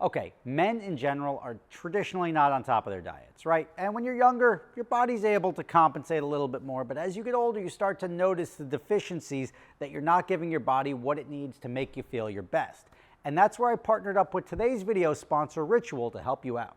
Okay, men in general are traditionally not on top of their diets, right? And when you're younger, your body's able to compensate a little bit more, but as you get older, you start to notice the deficiencies that you're not giving your body what it needs to make you feel your best. And that's where I partnered up with today's video sponsor, Ritual, to help you out.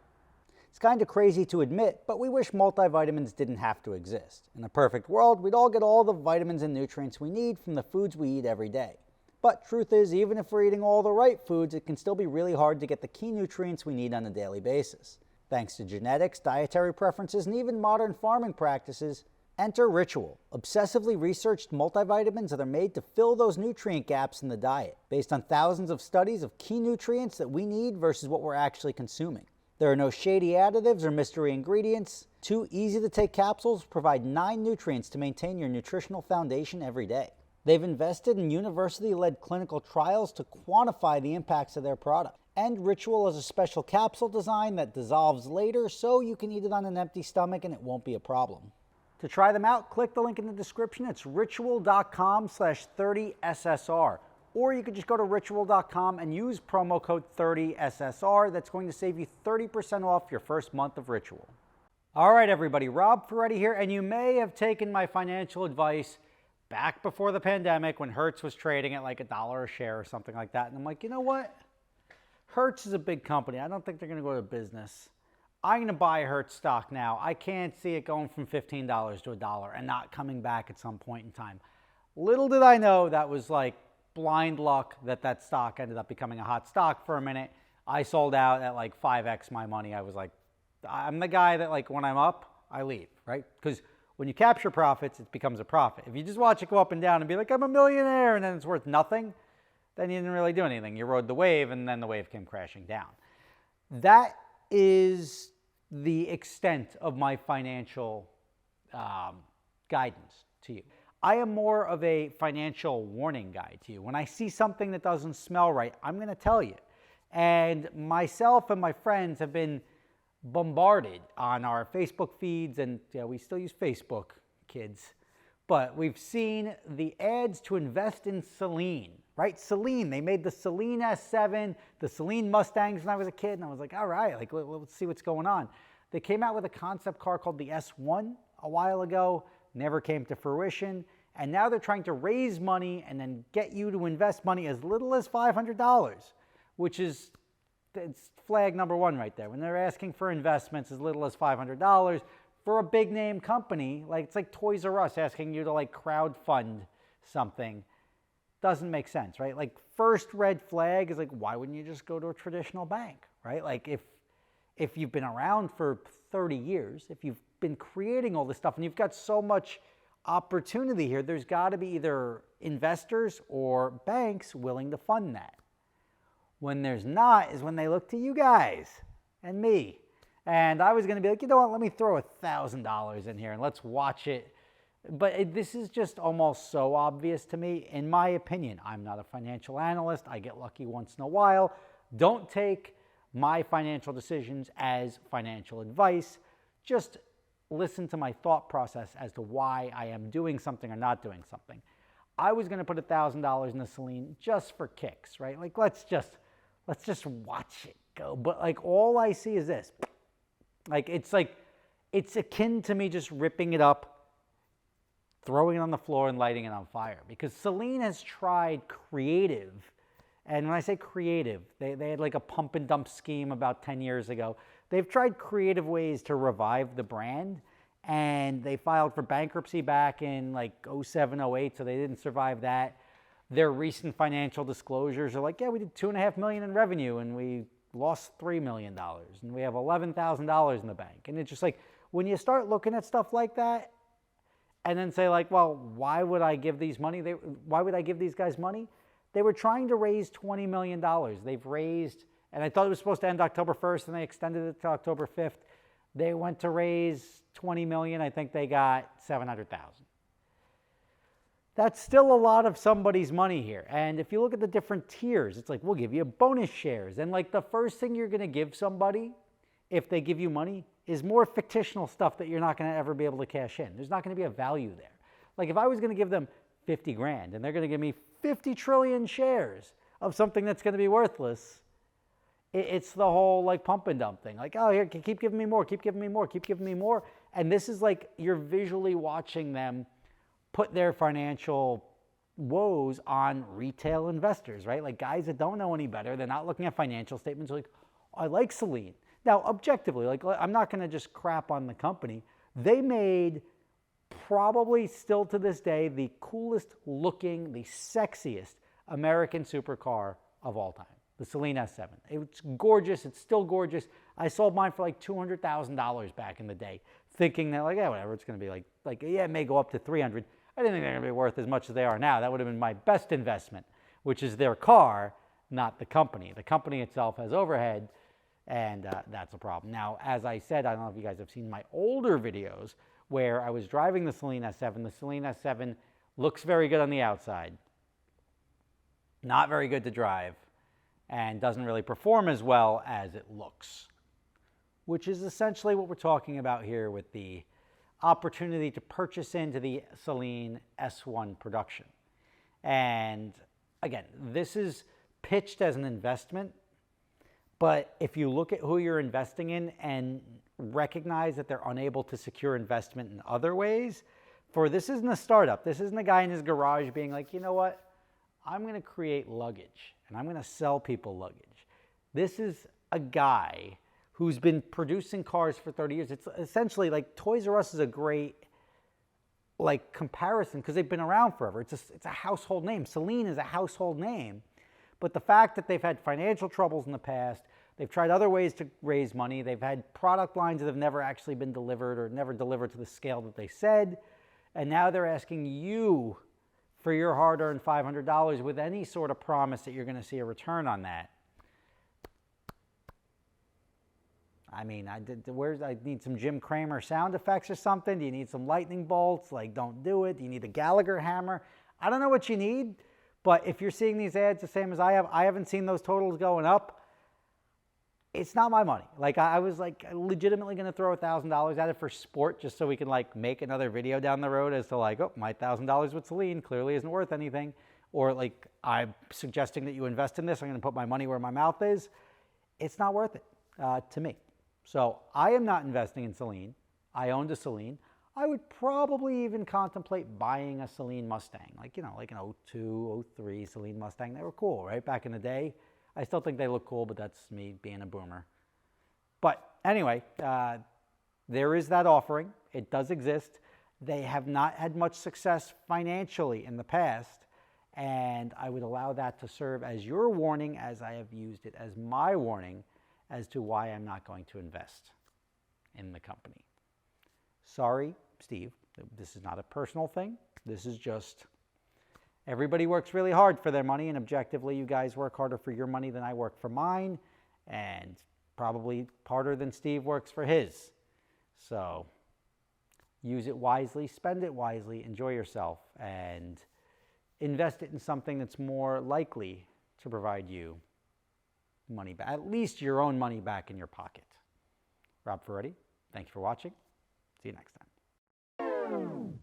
It's kind of crazy to admit, but we wish multivitamins didn't have to exist. In a perfect world, we'd all get all the vitamins and nutrients we need from the foods we eat every day. But truth is, even if we're eating all the right foods, it can still be really hard to get the key nutrients we need on a daily basis. Thanks to genetics, dietary preferences, and even modern farming practices, enter Ritual, obsessively researched multivitamins that are made to fill those nutrient gaps in the diet, based on thousands of studies of key nutrients that we need versus what we're actually consuming. There are no shady additives or mystery ingredients. 2 easy-to-take capsules provide 9 nutrients to maintain your nutritional foundation every day. They've invested in university-led clinical trials to quantify the impacts of their product. And Ritual has a special capsule design that dissolves later, so you can eat it on an empty stomach and it won't be a problem. To try them out, click the link in the description. It's ritual.com/30SSR. Or you could just go to ritual.com and use promo code 30SSR. That's going to save you 30% off your first month of Ritual. All right, everybody, Rob Ferretti here, and you may have taken my financial advice back before the pandemic when Hertz was trading at like $1 a share or something like that. And I'm like, you know what? Hertz is a big company. I don't think they're going to go out of business. I'm going to buy Hertz stock now. I can't see it going from $15 to $1 and not coming back at some point in time. Little did I know that was like blind luck that stock ended up becoming a hot stock for a minute. I sold out at like 5x my money. I was like, I'm the guy that like when I'm up, I leave, right? Because when you capture profits, it becomes a profit. If you just watch it go up and down and be like, I'm a millionaire, and then it's worth nothing, then you didn't really do anything. You rode the wave, and then the wave came crashing down. That is the extent of my financial guidance to you. I am more of a financial warning guide to you. When I see something that doesn't smell right, I'm going to tell you. And myself and my friends have been bombarded on our Facebook feeds, and yeah, we still use Facebook, kids, but we've seen the ads to invest in Saleen, right? Saleen, they made the Saleen S7, the Saleen Mustangs when I was a kid, and I was like, all right, like let's see what's going on. They came out with a concept car called the S1 a while ago, never came to fruition, and now they're trying to raise money and then get you to invest money as little as $500, which is it's flag number 1 right there. When they're asking for investments as little as $500 for a big name company, like it's like Toys R Us asking you to like crowdfund something, doesn't make sense, right? Like first red flag is like, why wouldn't you just go to a traditional bank, right? Like if you've been around for 30 years, if you've been creating all this stuff and you've got so much opportunity here, there's got to be either investors or banks willing to fund that. When there's not is when they look to you guys and me. And I was going to be like, you know what, let me throw $1,000 in here and let's watch it. But this is just almost so obvious to me. In my opinion, I'm not a financial analyst. I get lucky once in a while. Don't take my financial decisions as financial advice. Just listen to my thought process as to why I am doing something or not doing something. I was going to put $1,000 in the Saleen just for kicks, right? Like, let's just watch it go. But like all I see is this. Like it's akin to me just ripping it up, throwing it on the floor and lighting it on fire. Because Saleen has tried creative, and when I say creative, they had like a pump and dump scheme about 10 years ago. They've tried creative ways to revive the brand, and they filed for bankruptcy back in like 07, 08, so they didn't survive that. Their recent financial disclosures are like, yeah, we did $2.5 million in revenue and we lost $3 million and we have $11,000 in the bank. And it's just like, when you start looking at stuff like that and then say like, well, why would I give these money? Why would I give these guys money? They were trying to raise $20 million. They've raised, and I thought it was supposed to end October 1st and they extended it to October 5th. They went to raise $20 million. I think they got $700,000. That's still a lot of somebody's money here. And if you look at the different tiers, it's like, we'll give you bonus shares. And like the first thing you're going to give somebody, if they give you money, is more fictional stuff that you're not going to ever be able to cash in. There's not going to be a value there. Like if I was going to give them 50 grand and they're going to give me 50 trillion shares of something that's going to be worthless, It's the whole like pump and dump thing. Like, oh, here, keep giving me more, keep giving me more, keep giving me more. And this is like you're visually watching them put their financial woes on retail investors, right? Like guys that don't know any better. They're not looking at financial statements. Like, oh, I like Saleen. Now, objectively, like I'm not going to just crap on the company. They made probably still to this day the coolest looking, the sexiest American supercar of all time. The Saleen S7. It's gorgeous. It's still gorgeous. I sold mine for like $200,000 back in the day, thinking that like, yeah, whatever, it's going to be like yeah, it may go up to 300. I didn't think they're going to be worth as much as they are now. That would have been my best investment, which is their car, not the company. The company itself has overhead, and that's a problem. Now, as I said, I don't know if you guys have seen my older videos where I was driving the Saleen S7. The Saleen S7 looks very good on the outside. Not very good to drive, and doesn't really perform as well as it looks, which is essentially what we're talking about here with the opportunity to purchase into the Saleen S1 production. And again, this is pitched as an investment, but if you look at who you're investing in and recognize that they're unable to secure investment in other ways, this isn't a startup. This isn't a guy in his garage being like, you know what? I'm going to create luggage and I'm going to sell people luggage. This is a guy who's been producing cars for 30 years. It's essentially like Toys R Us is a great like comparison because they've been around forever. It's a household name. Saleen is a household name. But the fact that they've had financial troubles in the past, they've tried other ways to raise money, they've had product lines that have never actually been delivered or never delivered to the scale that they said, and now they're asking you for your hard-earned $500 with any sort of promise that you're going to see a return on that. I mean, I need some Jim Cramer sound effects or something. Do you need some lightning bolts? Like, don't do it. Do you need a Gallagher hammer? I don't know what you need, but if you're seeing these ads the same as I haven't seen those totals going up. It's not my money. Like I was like legitimately going to throw $1,000 at it for sport just so we can like make another video down the road as to like, oh, my $1,000 with Saleen clearly isn't worth anything. Or like I'm suggesting that you invest in this. I'm going to put my money where my mouth is. It's not worth it to me. So I am not investing in Saleen. I owned a Saleen. I would probably even contemplate buying a Saleen Mustang. Like, you know, like an 02, 03 Saleen Mustang. They were cool, right? Back in the day. I still think they look cool, but that's me being a boomer. But anyway, there is that offering. It does exist. They have not had much success financially in the past, and I would allow that to serve as your warning as I have used it as my warning as to why I'm not going to invest in the company. Sorry, Steve, this is not a personal thing. This is just... Everybody works really hard for their money, and objectively, you guys work harder for your money than I work for mine, and probably harder than Steve works for his. So use it wisely, spend it wisely, enjoy yourself, and invest it in something that's more likely to provide you money back, at least your own money back in your pocket. Rob Ferretti, thank you for watching. See you next time.